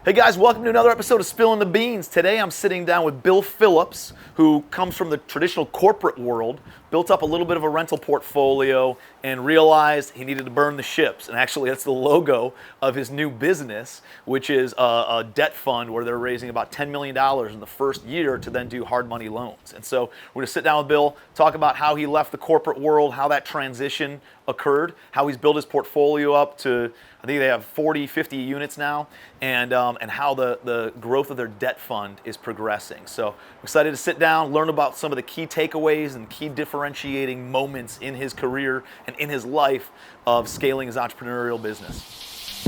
Hey guys, welcome to another episode of Spilling the Beans. Today I'm sitting down with Bill Phillips, who comes from the traditional corporate world, built up a little bit of a rental portfolio, and realized he needed to burn the ships. And actually that's the logo of his new business, which is a debt fund where they're raising about $10 million in the first year to then do hard money loans. And so we're gonna sit down with Bill, talk about how he left the corporate world, how that transition occurred, how he's built his portfolio up to, I think they have 40, 50 units now, and how the growth of their debt fund is progressing. So I'm excited to sit down, learn about some of the key takeaways and key differentiating moments in his career and in his life of scaling his entrepreneurial business.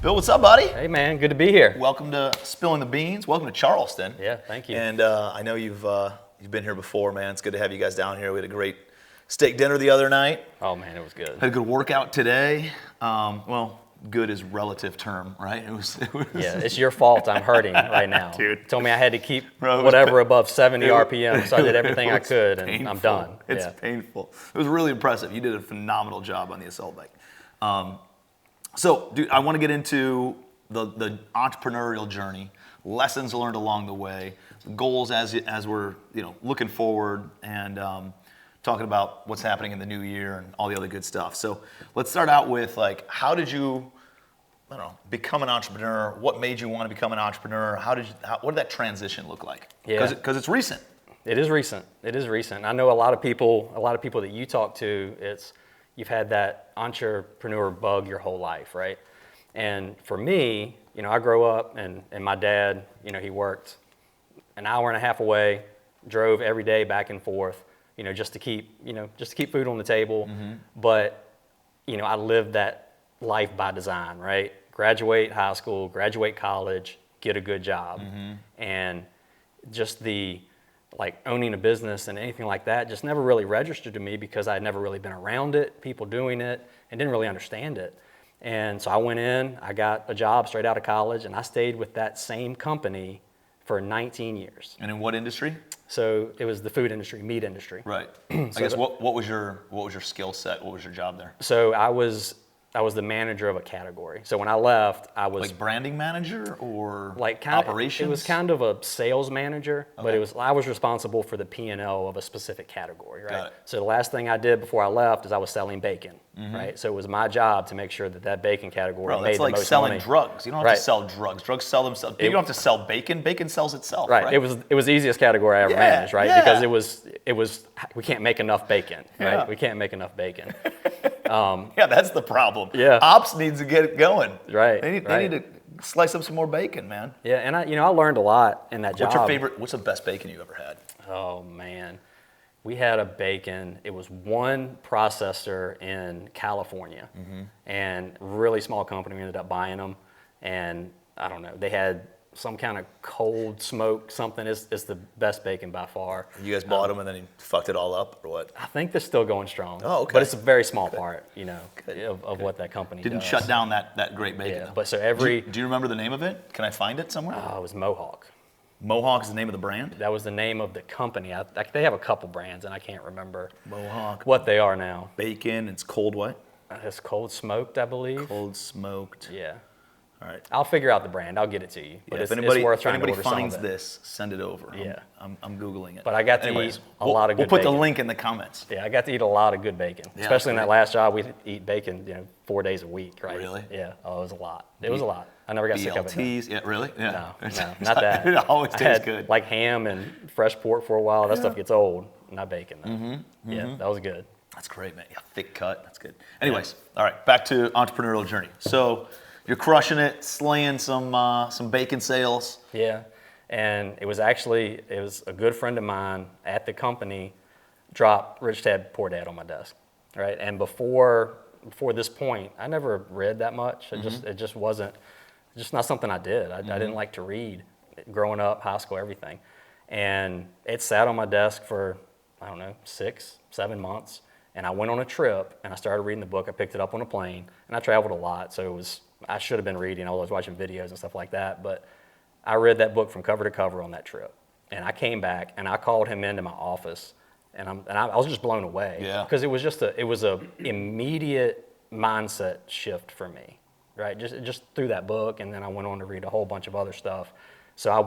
Bill, what's up, buddy? Hey, man, good to be here. Welcome to Spilling the Beans. Welcome to Charleston. Yeah, thank you. And I know you've been here before, man. It's good to have you guys down here. We had a great steak dinner the other night. Oh, man, it was good. Had a good workout today. Well, good is relative term, right? It was Yeah, it's your fault I'm hurting right now. Dude. Told me I had to keep whatever above 70 RPM, so I did everything I could, and painful. I'm done. It's painful. It was really impressive. You did a phenomenal job on the assault bike. So, dude, I want to get into the entrepreneurial journey, lessons learned along the way, goals as we're looking forward, and talking about what's happening in the new year and all the other good stuff. So let's start out with how did you, become an entrepreneur? What made you want to become an entrepreneur? What did that transition look like? Yeah, because it's recent. It is recent. It is recent. I know a lot of people that you talk to, you've had that entrepreneur bug your whole life, right? And for me, I grew up and my dad, he worked an hour and a half away, drove every day back and forth, just to keep food on the table. Mm-hmm. But, I lived that life by design, right? Graduate high school, graduate college, get a good job. Mm-hmm. And just the owning a business and anything like that just never really registered to me because I had never really been around it, people doing it, and didn't really understand it. And so I went in, I got a job straight out of college, and I stayed with that same company for 19 years. And in what industry? So it was the food industry, meat industry. Right. I guess what was your skill set? What was your job there? So I was the manager of a category. So when I left, I was branding manager or operations. It was kind of a sales manager, okay. But I was responsible for the P&L of a specific category, right? Got it. So the last thing I did before I left is I was selling bacon, mm-hmm. right? So it was my job to make sure that bacon category made the most money. That's like selling drugs. You don't have to sell drugs. Drugs sell themselves. You don't have to sell bacon. Bacon sells itself, right? It was the easiest category I ever managed, right? Yeah. Because it was we can't make enough bacon, right? Yeah. We can't make enough bacon. Yeah, that's the problem. Yeah. Ops needs to get it going. Right. They need to slice up some more bacon, man. Yeah, and I learned a lot in that job. What's the best bacon you ever had? Oh man. We had a bacon, it was one processor in California, mm-hmm. and really small company. We ended up buying them, and I don't know, they had some kind of cold smoke something. It's the best bacon by far. You guys bought them and then you fucked it all up, or what? I think they're still going strong. Oh, okay. But it's a very small part, of what that company didn't does. shut down that great bacon. Yeah, though. But so every... Do you remember the name of it? Can I find it somewhere? It was Mohawk. Mohawk is the name of the brand? That was the name of the company. They have a couple brands, and I can't remember Mohawk. What they are now. Bacon, it's cold what? It's cold smoked, I believe. Cold smoked. Yeah. All right. I'll figure out the brand. I'll get it to you. But yeah, it's worth trying to order some of it. If anybody finds this, send it over. Yeah. I'm Googling it. But I got to eat a lot of good bacon. We'll put the link in the comments. Yeah, I got to eat a lot of good bacon. Yeah, especially in that last job, we'd eat bacon 4 days a week, right? Really? Yeah. Oh, it was a lot. It was a lot. I never got sick of it. BLTs, yeah, really? Yeah. No, not that. It always tastes good. Like ham and fresh pork for a while. That stuff gets old. Not bacon, though. Mm-hmm. Yeah, that was good. That's great, man. Yeah, thick cut. That's good. Anyways, all right, back to entrepreneurial journey. So you're crushing it, slaying some bacon sales. Yeah, and it was a good friend of mine at the company dropped Rich Dad Poor Dad on my desk, right? And before this point, I never read that much. It just wasn't not something I did. I didn't like to read growing up, high school, everything. And it sat on my desk for, 6-7 months. And I went on a trip and I started reading the book. I picked it up on a plane, and I traveled a lot. So I should have been reading. I was watching videos and stuff like that. But I read that book from cover to cover on that trip. And I came back and I called him into my office I was just blown away. Yeah. Because it was a immediate mindset shift for me, right? Just through that book, and then I went on to read a whole bunch of other stuff. So I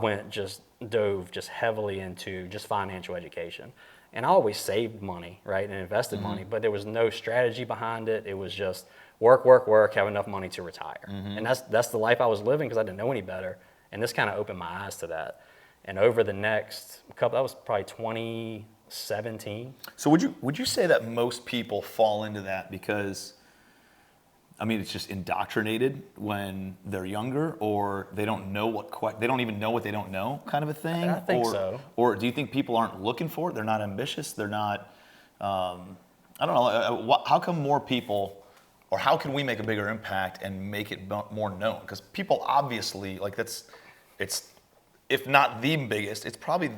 dove heavily into just financial education. And I always saved money, right, and invested money, but there was no strategy behind it. It was just work, work, work, have enough money to retire. And that's the life I was living because I didn't know any better. And this kind of opened my eyes to that. And over the next couple, that was probably 2017. So would you say that most people fall into that because, I mean, it's just indoctrinated when they're younger, or they don't know they don't even know what they don't know, kind of a thing? I think so. Or do you think people aren't looking for it? They're not ambitious. They're not. I don't know. How come more people, or how can we make a bigger impact and make it more known? Because people obviously it's if not the biggest, it's probably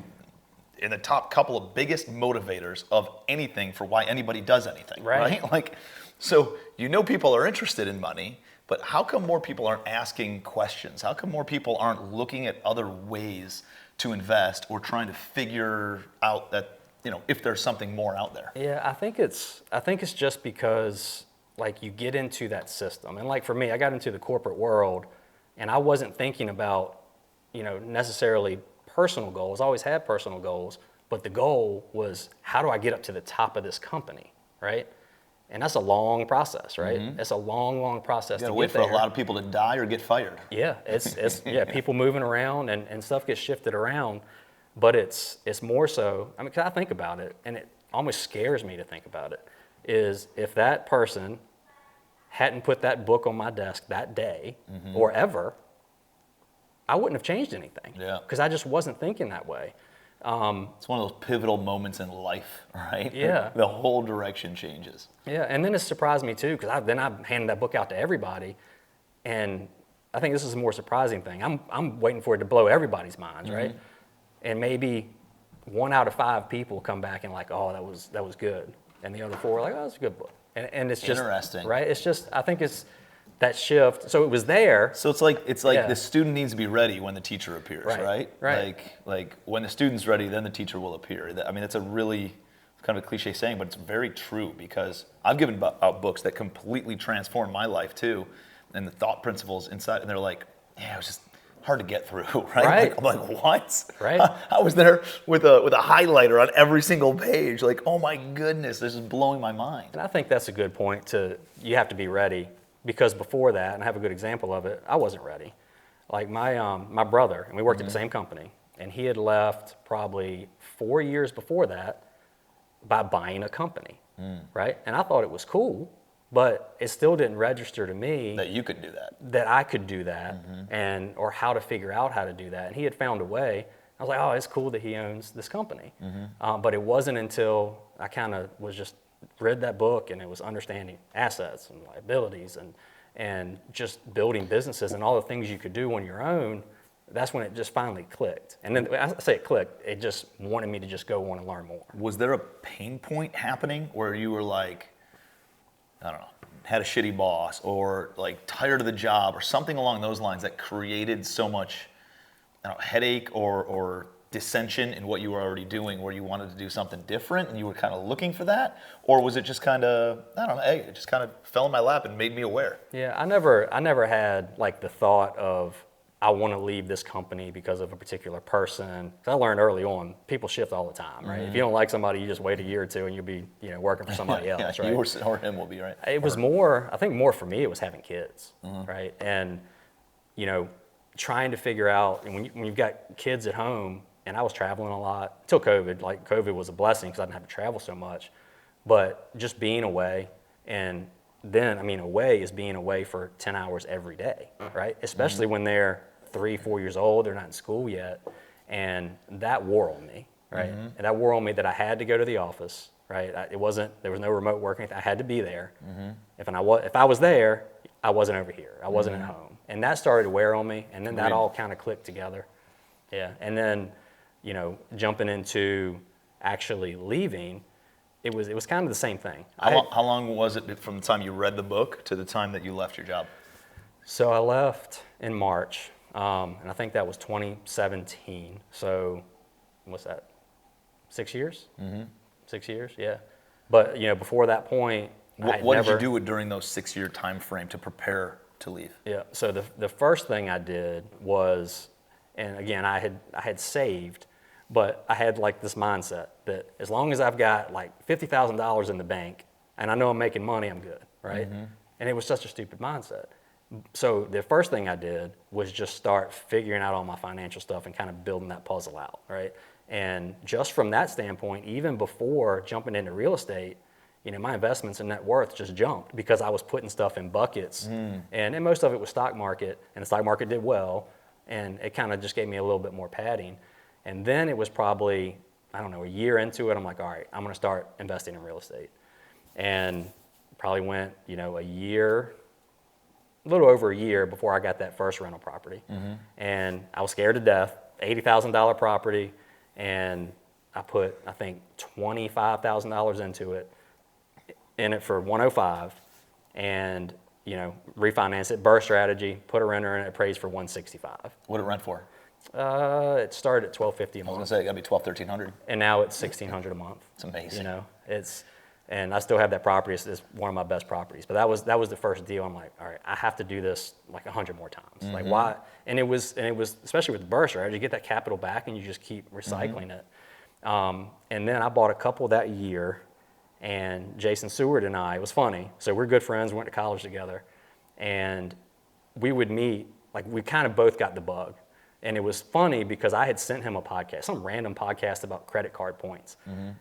in the top couple of biggest motivators of anything for why anybody does anything, right? Like, so people are interested in money, but how come more people aren't asking questions? How come more people aren't looking at other ways to invest or trying to figure out that, if there's something more out there? Yeah, I think it's just because like you get into that system. And like for me, I got into the corporate world and I wasn't thinking about, necessarily personal goals. I always had personal goals, but the goal was how do I get up to the top of this company, right? And that's a long process, right? It's a long, long process to get there. Wait for a lot of people to die or get fired. Yeah, it's people moving around and stuff gets shifted around, but it's more so. I mean, 'cause I think about it, and it almost scares me to think about it. Is if that person hadn't put that book on my desk that day or ever, I wouldn't have changed anything. Yeah. Because I just wasn't thinking that way. It's one of those pivotal moments in life, right? Yeah. The whole direction changes. Yeah, and then it surprised me too, because then I handed that book out to everybody, and I think this is the more surprising thing. I'm waiting for it to blow everybody's minds, right? And maybe 1 out of 5 people come back and like, oh, that was good, and the other 4 are like, oh, that's a good book, and it's just interesting, right? It's just I think it's that shift. So it was there. So it's like Yeah. the student needs to be ready when the teacher appears, right? Right. Like when the student's ready, then the teacher will appear. I mean, that's a really kind of a cliche saying, but it's very true because I've given out books that completely transformed my life too, and the thought principles inside, and they're like, yeah, it was just hard to get through, right? Right. I'm like, what? Right. I was there with a highlighter on every single page, like, oh my goodness, this is blowing my mind. And I think that's a good point you have to be ready. Because before that, and I have a good example of it, I wasn't ready. Like my brother, and we worked at the same company, and he had left probably 4 years before that by buying a company, right? And I thought it was cool, but it still didn't register to me That you could do that. that I could do that, or how to figure out how to do that. And he had found a way. I was like, oh, it's cool that he owns this company. But it wasn't until I kind of was just read that book and it was understanding assets and liabilities and just building businesses and all the things you could do on your own. That's when it just finally clicked. And then I say it clicked, it just wanted me to just go want to learn more. Was there a pain point happening where you were like, I don't know, had a shitty boss or like tired of the job or something along those lines that created so much headache or dissension in what you were already doing, where you wanted to do something different and you were kind of looking for that? Or was it just kind of, I don't know, hey, it just kind of fell in my lap and made me aware? Yeah, I never had like the thought of I want to leave this company because of a particular person. 'Cause I learned early on, people shift all the time, right? If you don't like somebody, you just wait a year or two and you'll be working for somebody else, right? You or him will be, right? It was more, I think more for me, it was having kids, right? And, trying to figure out, and when you've got kids at home, and I was traveling a lot until COVID. Like COVID was a blessing because I didn't have to travel so much. But just being away, and then away is being away for 10 hours every day, right? Especially when they're 3, 4 years old, they're not in school yet, and that wore on me, right? And that wore on me that I had to go to the office, right? There was no remote working. I had to be there. If I was there, I wasn't over here. I wasn't at home, and that started to wear on me. And then that all kind of clicked together. Yeah, and then. Jumping into actually leaving, it was kind of the same thing. How long was it from the time you read the book to the time that you left your job? So I left in March, and I think that was 2017. So what's that? 6 years? 6 years, yeah. But before that point, What did you do during those 6-year time frame to prepare to leave? Yeah. So the first thing I did was, and again, I had saved, but I had like this mindset that as long as I've got like $50,000 in the bank and I know I'm making money, I'm good, right? And it was such a stupid mindset. So the first thing I did was just start figuring out all my financial stuff and kind of building that puzzle out, right? And just from that standpoint, even before jumping into real estate, my investments and net worth just jumped because I was putting stuff in buckets. And most of it was stock market, and the stock market did well, and it kind of just gave me a little bit more padding. And then it was probably, I don't know, a year into it, I'm like, all right, I'm going to start investing in real estate. And probably went, a little over a year before I got that first rental property. And I was scared to death, $80,000 property, and I put, I think, $25,000 into it, in it for 105, and refinance it, burst strategy, put a renter in it, appraised for 165. What did it rent for? It started at $1,250 a month. I was gonna say it got to be $1,200, $1,300. And now it's $1,600 a month. It's amazing. And I still have that property. It's one of my best properties. But that was the first deal. I'm like, all right, I have to do this like 100 more times. Like why? And it was especially with the burst, right? You get that capital back and you just keep recycling it. And then I bought a couple that year, and Jason Seward and I, it was funny. So we're good friends. We went to college together, and we would meet. Like we kind of both got the bug. And it was funny because I had sent him a podcast, some random podcast about credit card points.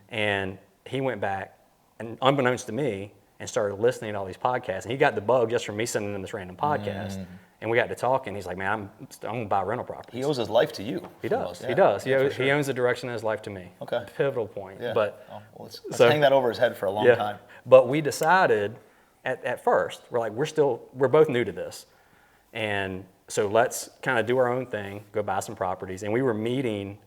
And he went back, and unbeknownst to me, and started listening to all these podcasts. And he got the bug just from me sending him this random podcast. And we got to talking. He's like, man, I'm going to buy rental properties. He owes his life to you. He does. Almost. He does. Yeah, He owns the direction of his life to me. Okay. Pivotal point. Yeah. But let's hang that over his head for a long time. But we decided at first, we're like, we're both new to this. And so let's kind of do our own thing, go buy some properties. And we were meeting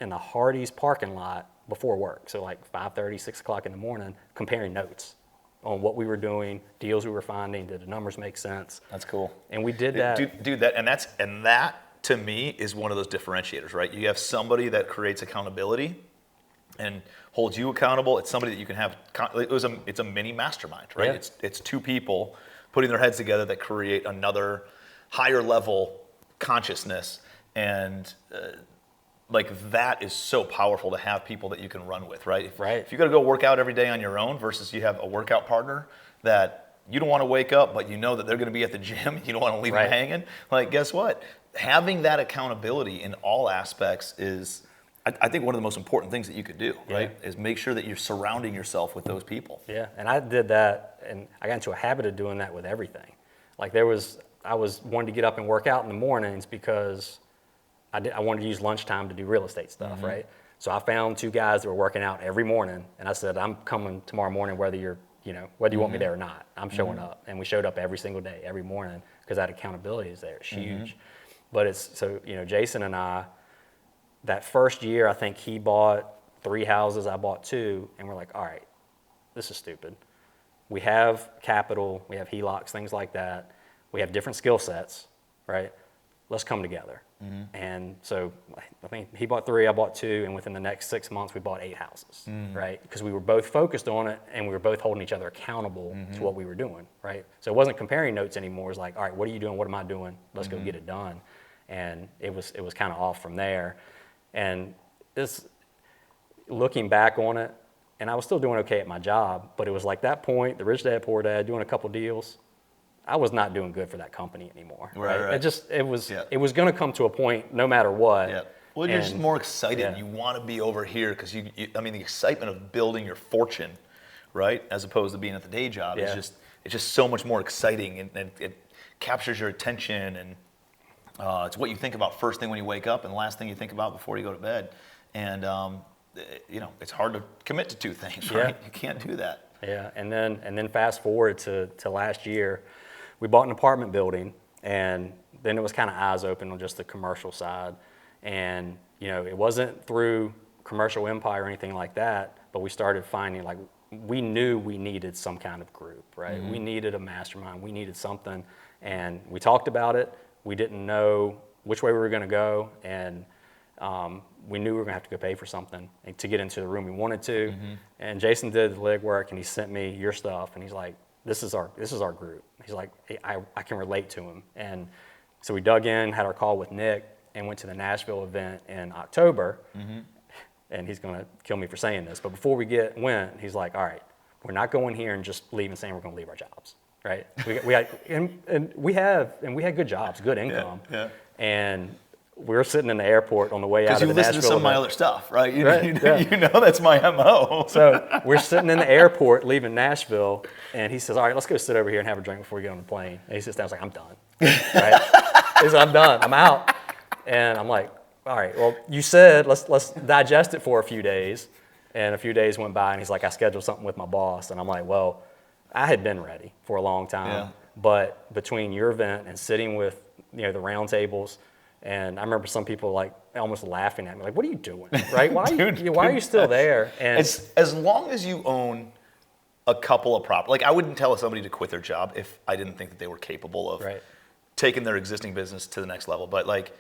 in the Hardee's parking lot before work. So like 5:30, 6 o'clock in the morning, comparing notes on what we were doing, deals we were finding, did the numbers make sense? That's cool. And we did that. Dude, that to me is one of those differentiators, right? You have somebody that creates accountability and holds you accountable. It's somebody that you can have. It's a mini mastermind, right? Yeah. It's two people putting their heads together that create another higher level consciousness, and that is so powerful to have people that you can run with, right? If you got to go work out every day on your own versus you have a workout partner that you don't want to wake up, but you know that they're going to be at the gym, and you don't want to leave them hanging. Like, guess what? Having that accountability in all aspects is, I think, one of the most important things that you could do, right? Is make sure that you're surrounding yourself with those people. Yeah, and I did that, and I got into a habit of doing that with everything. Like I was wanting to get up and work out in the mornings because I wanted to use lunchtime to do real estate stuff, right? So I found two guys that were working out every morning, and I said, I'm coming tomorrow morning whether you want me there or not. I'm showing up. And we showed up every single day, every morning, because that accountability is there. It's huge. But Jason and I, that first year, I think he bought 3 houses, I bought 2, and we're like, all right, this is stupid. We have capital, we have HELOCs, things like that. We have different skill sets, right? Let's come together. And so I think he bought 3, I bought 2, and within the next 6 months, we bought 8 houses, right? Because we were both focused on it, and we were both holding each other accountable to what we were doing, right? So it wasn't comparing notes anymore. It was like, all right, what are you doing? What am I doing? Let's go get it done. And it was kind of off from there. And looking back on it, and I was still doing okay at my job, but it was like that point, the rich dad, poor dad, doing a couple deals, I was not doing good for that company anymore. Right. It was going to come to a point no matter what. Yeah. Well, you're just more excited. Yeah. You want to be over here because the excitement of building your fortune, right, as opposed to being at the day job is just so much more exciting, and it captures your attention, and it's what you think about first thing when you wake up and the last thing you think about before you go to bed. And it's hard to commit to 2 things, right? You can't do that. Yeah, and then fast forward to last year. We bought an apartment building, and then it was kind of eyes open on just the commercial side. And, it wasn't through Commercial Empire or anything like that, but we started finding, like, we knew we needed some kind of group, right? We needed a mastermind. We needed something. And we talked about it. We didn't know which way we were going to go. And we knew we were gonna have to go pay for something to get into the room we wanted to. And Jason did the legwork, and he sent me your stuff, and he's like, this is our group. He's like, I can relate to him. And so we dug in, had our call with Nick, and went to the Nashville event in October. And he's gonna kill me for saying this, but before we went, he's like, all right, we're not going here and just leaving saying we're gonna leave our jobs, right? We had good jobs, good income. And we were sitting in the airport on the way out of the Nashville. Because you listen to some of my other stuff, right? You Right. know that's my MO. So we're sitting in the airport leaving Nashville, and he says, all right, let's go sit over here and have a drink before we get on the plane. And he sits down, I was like, I'm done, right? He says, I'm done, I'm out. And I'm like, all right, well, you said let's digest it for a few days. And a few days went by, and he's like, I scheduled something with my boss. And I'm like, well, I had been ready for a long time. But between your event and sitting with, the round tables, and I remember some people like almost laughing at me, like, what are you doing, right? Why are you still there? And as long as you own a couple of properties, like I wouldn't tell somebody to quit their job if I didn't think that they were capable of taking their existing business to the next level. But like,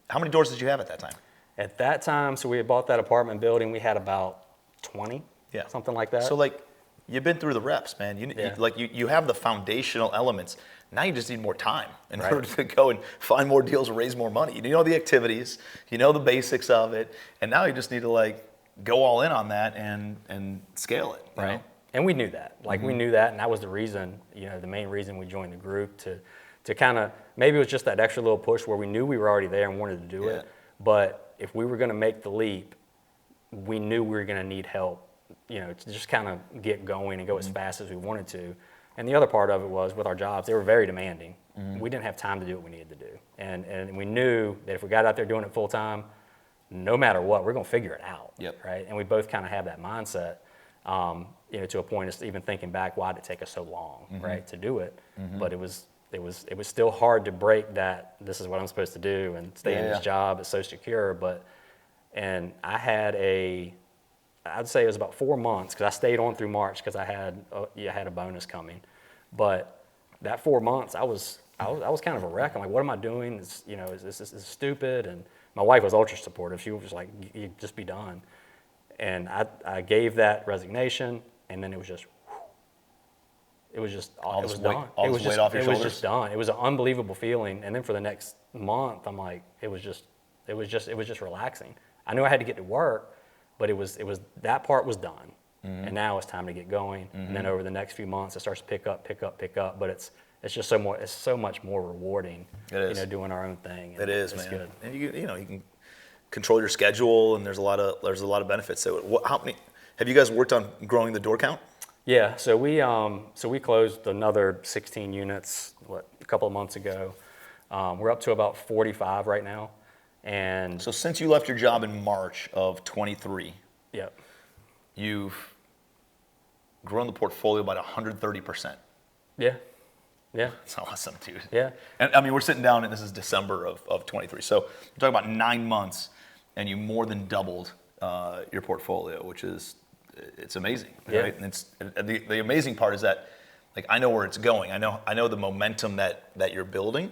how many doors did you have at that time? At that time, so we had bought that apartment building, we had about 20, something like that. So like, you've been through the reps, man. You have the foundational elements. Now you just need more time in order to go and find more deals and raise more money. You know the activities, you know the basics of it, and now you just need to like go all in on that and scale it. You know? And we knew that. Like we knew that, and that was the reason, the main reason we joined the group to kind of, maybe it was just that extra little push where we knew we were already there and wanted to do it. But if we were going to make the leap, we knew we were going to need help, to just kind of get going and go as fast as we wanted to. And the other part of it was with our jobs, they were very demanding. We didn't have time to do what we needed to do. And we knew that if we got out there doing it full time, no matter what, we're going to figure it out, right? And we both kind of have that mindset, to a point of even thinking back, why did it take us so long, right, to do it? But it was still hard to break that this is what I'm supposed to do and stay in this job, it's so secure. And I had I'd say it was about 4 months, because I stayed on through March because I had a bonus coming. But that 4 months, I was kind of a wreck. I'm like, what am I doing? Is this stupid? And my wife was ultra supportive. She was just like, you just be done. And I gave that resignation, and then it was just All it this was weight, done. all this weight off your shoulders. It was just done. It was an unbelievable feeling. And then for the next month, I'm like, it was just relaxing. I knew I had to get to work, but it was that part was done. And now it's time to get going. And then over the next few months, it starts to pick up. But it's just so much more rewarding. It is. Doing our own thing. It is, it's man. Good. And you can control your schedule, and there's a lot of benefits to it. How many have you guys worked on growing the door count? Yeah, so we closed another 16 units a couple of months ago. We're up to about 45 right now. And so since you left your job in March of 23, you've grown the portfolio by 130%. Yeah. That's awesome, dude. Yeah. And I mean, we're sitting down, and this is December of 23. So we're talking about 9 months, and you more than doubled your portfolio, which is, it's amazing, right? And it's the amazing part is that, like, I know where it's going. I know the momentum that you're building,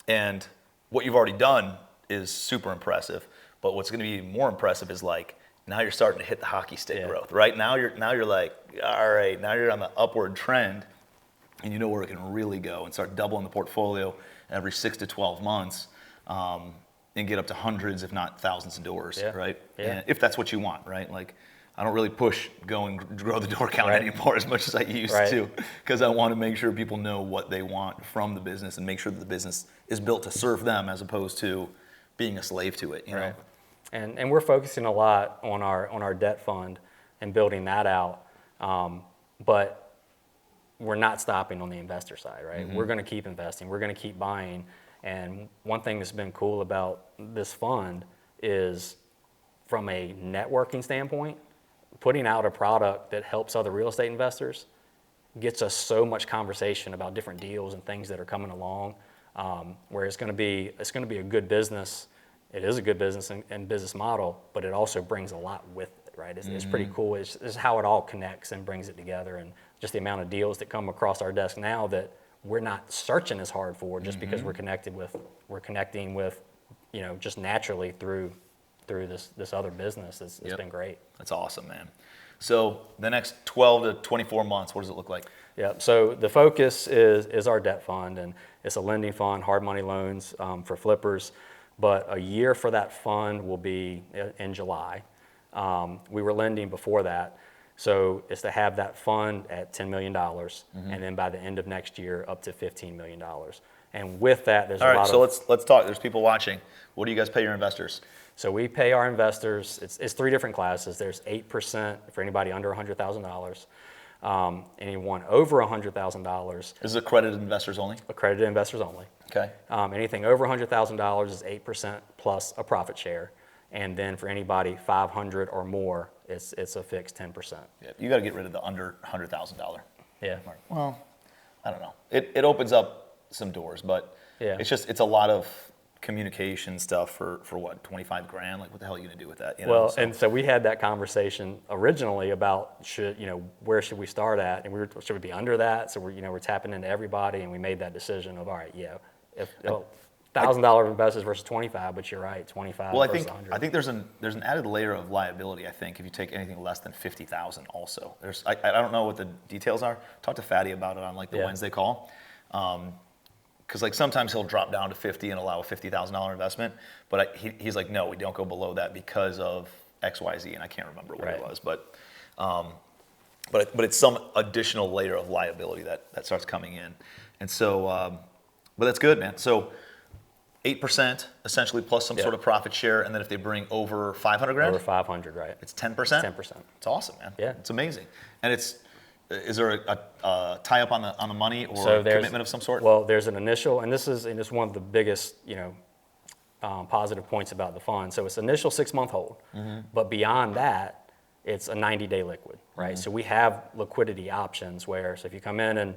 and what you've already done is super impressive. But what's going to be more impressive is like, now you're starting to hit the hockey stick growth, right? Now you're like, all right, now you're on the upward trend, and you know where it can really go, and start doubling the portfolio every 6 to 12 months, and get up to hundreds, if not thousands of doors, right? And if that's what you want, right? Like, I don't really push go and grow the door count anymore as much as I used to, because I want to make sure people know what they want from the business and make sure that the business is built to serve them as opposed to being a slave to it, you know? And we're focusing a lot on our debt fund and building that out, but we're not stopping on the investor side, right? We're going to keep investing. We're going to keep buying. And one thing that's been cool about this fund is, from a networking standpoint, putting out a product that helps other real estate investors gets us so much conversation about different deals and things that are coming along, where it's going to be a good business. It is a good business and business model, but it also brings a lot with it, right? It's pretty cool. It's how it all connects and brings it together, and just the amount of deals that come across our desk now that we're not searching as hard for, just because we're connecting with just naturally through this other business. It's been great. That's awesome, man. So the next 12 to 24 months, what does it look like? Yeah. So the focus is our debt fund, and it's a lending fund, hard money loans for flippers. But a year for that fund will be in July. We were lending before that. So it's to have that fund at $10 million, and then by the end of next year, up to $15 million. And with that, there's a lot of... All right, so let's talk. There's people watching. What do you guys pay your investors? So we pay our investors, it's 3 different classes. There's 8% for anybody under $100,000. Anyone over $100,000. This is accredited investors only? Accredited investors only. Okay. Anything over $100,000 is 8% plus a profit share. And then for anybody 500 or more, it's a fixed 10%. Yeah, you got to get rid of the under $100,000. Yeah. Well, I don't know. It opens up some doors, but it's a lot of communication stuff for what, 25 grand? Like, what the hell are you going to do with that? Well, and so we had that conversation originally about where should we start at, and should we be under that? So we're tapping into everybody, and we made that decision of, all right, if $1,000 investors versus 25, but you're right, 25 versus 100. I think there's an added layer of liability. I think if you take anything less than 50,000, also I don't know what the details are. Talk to Fatty about it on the Wednesday call, because sometimes he'll drop down to 50 and allow a $50,000 investment, but he's like, no, we don't go below that because of X, Y, Z, and I can't remember what it was, but it's some additional layer of liability that starts coming in, and so but that's good, man. So 8% essentially plus some sort of profit share, and then if they bring over 500 grand? Over 500, right. It's 10%? 10%. It's awesome, man. Yeah. It's amazing. And is there a tie-up on the money or a commitment of some sort? Well, there's an initial, and this is one of the biggest, positive points about the fund. So it's initial 6-month hold, but beyond that, it's a 90-day liquid, right? So we have liquidity options so if you come in and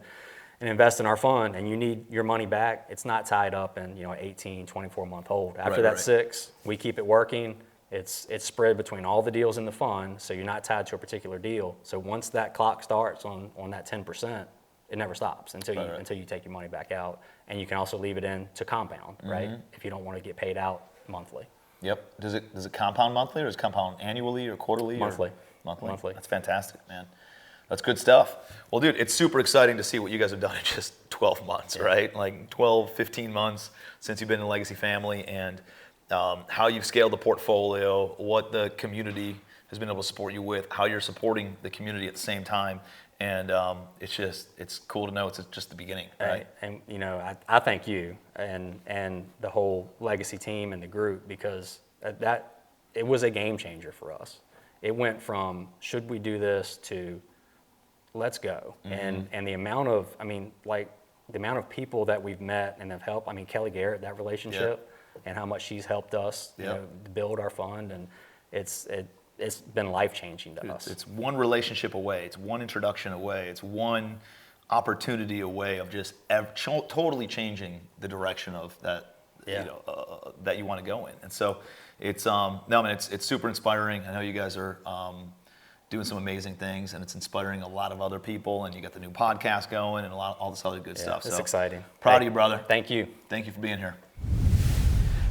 invest in our fund and you need your money back, it's not tied up in 18, 24-month hold. After that 6, we keep it working. It's spread between all the deals in the fund, so you're not tied to a particular deal. So once that clock starts on that 10%, it never stops until you take your money back out. And you can also leave it in to compound, right? If you don't want to get paid out monthly. Yep. Does it compound monthly, or does it compound annually or quarterly? Monthly. Monthly. That's fantastic, man. That's good stuff. Well, dude, it's super exciting to see what you guys have done in just 12 months, right? 12, 15 months since you've been in the Legacy family, and how you've scaled the portfolio, what the community has been able to support you with, how you're supporting the community at the same time. And it's cool to know it's just the beginning, right? And I thank you and the whole Legacy team and the group, because it was a game changer for us. It went from should we do this to let's go. And the amount of people that we've met and have helped. Kelly Garrett, that relationship, and how much she's helped us build our fund, and it's been life-changing to us. It's one relationship away. It's one introduction away. It's one opportunity away of just totally changing the direction of that that you want to go in. And so it's it's super inspiring. I know you guys are doing some amazing things, and it's inspiring a lot of other people, and you got the new podcast going and all this other good stuff. It's exciting. Proud of you, brother. Thank you. Thank you for being here.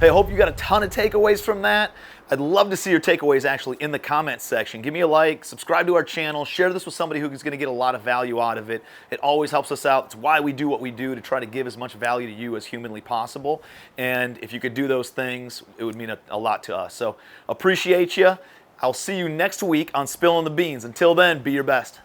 Hey, I hope you got a ton of takeaways from that. I'd love to see your takeaways actually in the comments section. Give me a like, subscribe to our channel, share this with somebody who's going to get a lot of value out of it. It always helps us out. It's why we do what we do, to try to give as much value to you as humanly possible. And if you could do those things, it would mean a lot to us. So appreciate you. I'll see you next week on Spilling the Beans. Until then, be your best.